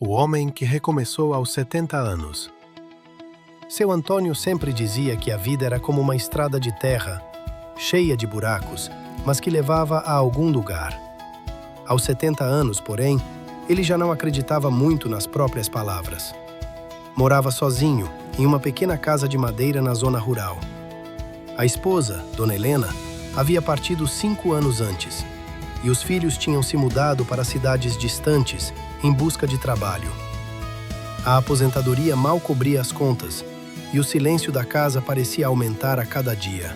O homem que recomeçou aos 70 anos. Seu Antônio sempre dizia que a vida era como uma estrada de terra, cheia de buracos, mas que levava a algum lugar. Aos 70 anos, porém, ele já não acreditava muito nas próprias palavras. Morava sozinho, em uma pequena casa de madeira na zona rural. A esposa, Dona Helena, havia partido 5 anos antes, e os filhos tinham se mudado para cidades distantes em busca de trabalho. A aposentadoria mal cobria as contas, e o silêncio da casa parecia aumentar a cada dia.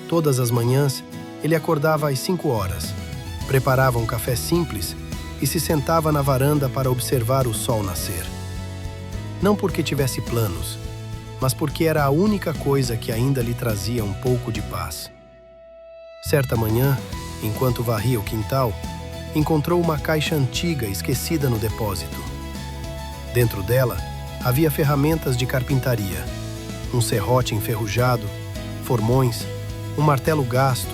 Todas as manhãs, ele acordava às 5 horas, preparava um café simples e se sentava na varanda para observar o sol nascer. Não porque tivesse planos, mas porque era a única coisa que ainda lhe trazia um pouco de paz. Certa manhã, enquanto varria o quintal, encontrou uma caixa antiga esquecida no depósito. Dentro dela, havia ferramentas de carpintaria, um serrote enferrujado, formões, um martelo gasto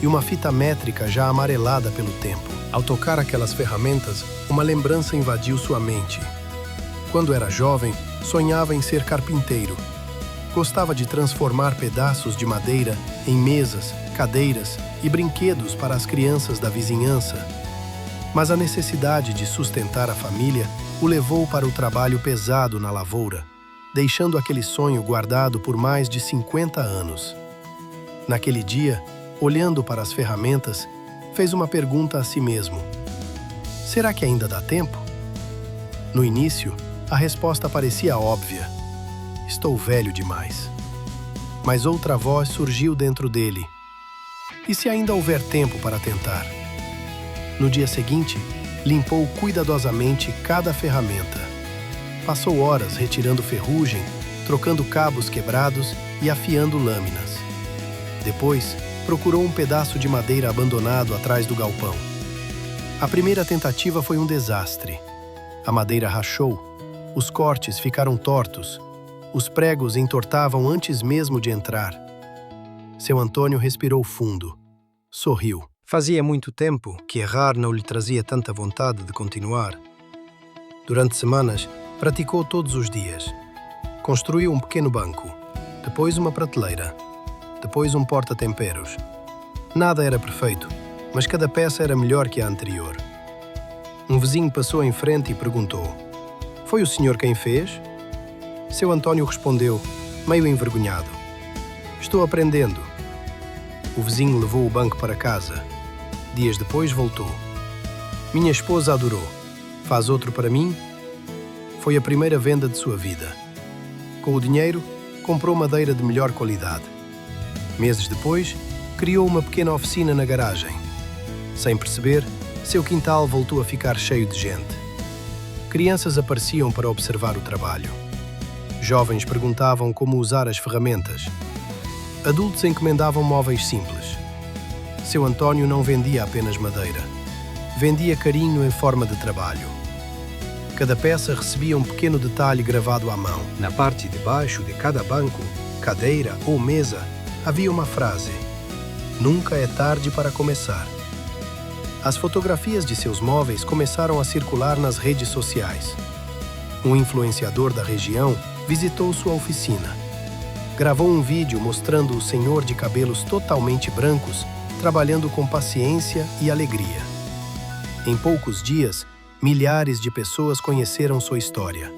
e uma fita métrica já amarelada pelo tempo. Ao tocar aquelas ferramentas, uma lembrança invadiu sua mente. Quando era jovem, sonhava em ser carpinteiro. Gostava de transformar pedaços de madeira em mesas, cadeiras e brinquedos para as crianças da vizinhança. Mas a necessidade de sustentar a família o levou para o trabalho pesado na lavoura, deixando aquele sonho guardado por mais de 50 anos. Naquele dia, olhando para as ferramentas, fez uma pergunta a si mesmo. Será que ainda dá tempo? No início, a resposta parecia óbvia. Estou velho demais. Mas outra voz surgiu dentro dele. E se ainda houver tempo para tentar? No dia seguinte, limpou cuidadosamente cada ferramenta. Passou horas retirando ferrugem, trocando cabos quebrados e afiando lâminas. Depois, procurou um pedaço de madeira abandonado atrás do galpão. A primeira tentativa foi um desastre. A madeira rachou, os cortes ficaram tortos, os pregos entortavam antes mesmo de entrar. Seu Antônio respirou fundo. Sorriu. Fazia muito tempo que errar não lhe trazia tanta vontade de continuar. Durante semanas, praticou todos os dias. Construiu um pequeno banco, depois uma prateleira, depois um porta-temperos. Nada era perfeito, mas cada peça era melhor que a anterior. Um vizinho passou em frente e perguntou: "Foi o senhor quem fez?" Seu Antônio respondeu, meio envergonhado: "Estou aprendendo." O vizinho levou o banco para casa. Dias depois voltou. "Minha esposa adorou. Faz outro para mim?" Foi a primeira venda de sua vida. Com o dinheiro, comprou madeira de melhor qualidade. Meses depois, criou uma pequena oficina na garagem. Sem perceber, seu quintal voltou a ficar cheio de gente. Crianças apareciam para observar o trabalho. Jovens perguntavam como usar as ferramentas. Adultos encomendavam móveis simples. Seu Antônio não vendia apenas madeira. Vendia carinho em forma de trabalho. Cada peça recebia um pequeno detalhe gravado à mão. Na parte de baixo de cada banco, cadeira ou mesa, havia uma frase: "Nunca é tarde para começar." As fotografias de seus móveis começaram a circular nas redes sociais. Um influenciador da região visitou sua oficina. Gravou um vídeo mostrando o senhor de cabelos totalmente brancos trabalhando com paciência e alegria. Em poucos dias, milhares de pessoas conheceram sua história.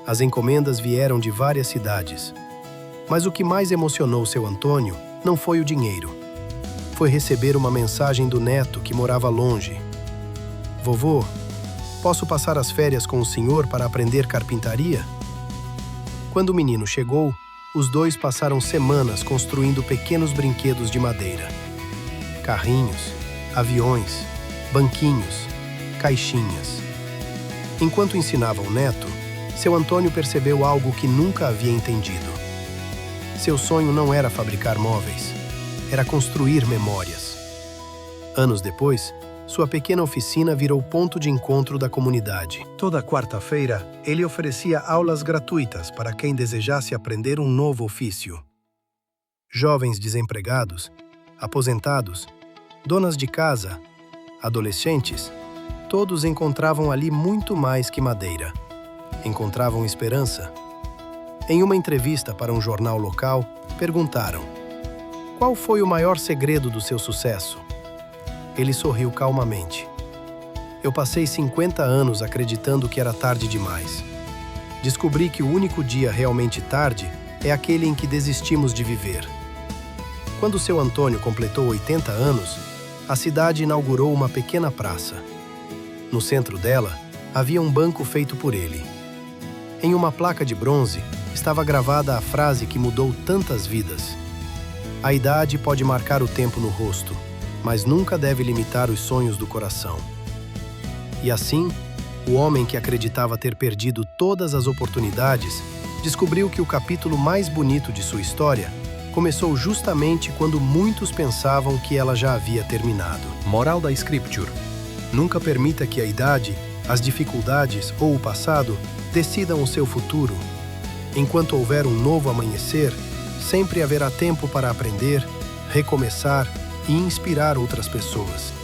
As encomendas vieram de várias cidades. Mas o que mais emocionou seu Antônio não foi o dinheiro. Foi receber uma mensagem do neto que morava longe. "Vovô, posso passar as férias com o senhor para aprender carpintaria?" Quando o menino chegou, os dois passaram semanas construindo pequenos brinquedos de madeira. Carrinhos, aviões, banquinhos, caixinhas. Enquanto ensinava o neto, seu Antônio percebeu algo que nunca havia entendido. Seu sonho não era fabricar móveis, era construir memórias. Anos depois, sua pequena oficina virou ponto de encontro da comunidade. Toda quarta-feira, ele oferecia aulas gratuitas para quem desejasse aprender um novo ofício. Jovens desempregados, aposentados, donas de casa, adolescentes, todos encontravam ali muito mais que madeira. Encontravam esperança. Em uma entrevista para um jornal local, perguntaram: qual foi o maior segredo do seu sucesso? Ele sorriu calmamente. Eu passei 50 anos acreditando que era tarde demais. Descobri que o único dia realmente tarde é aquele em que desistimos de viver. Quando seu Antônio completou 80 anos, a cidade inaugurou uma pequena praça. No centro dela, havia um banco feito por ele. Em uma placa de bronze, estava gravada a frase que mudou tantas vidas: a idade pode marcar o tempo no rosto, mas nunca deve limitar os sonhos do coração. E assim, o homem que acreditava ter perdido todas as oportunidades descobriu que o capítulo mais bonito de sua história começou justamente quando muitos pensavam que ela já havia terminado. Moral da Scripture: nunca permita que a idade, as dificuldades ou o passado decidam o seu futuro. Enquanto houver um novo amanhecer, sempre haverá tempo para aprender, recomeçar e inspirar outras pessoas.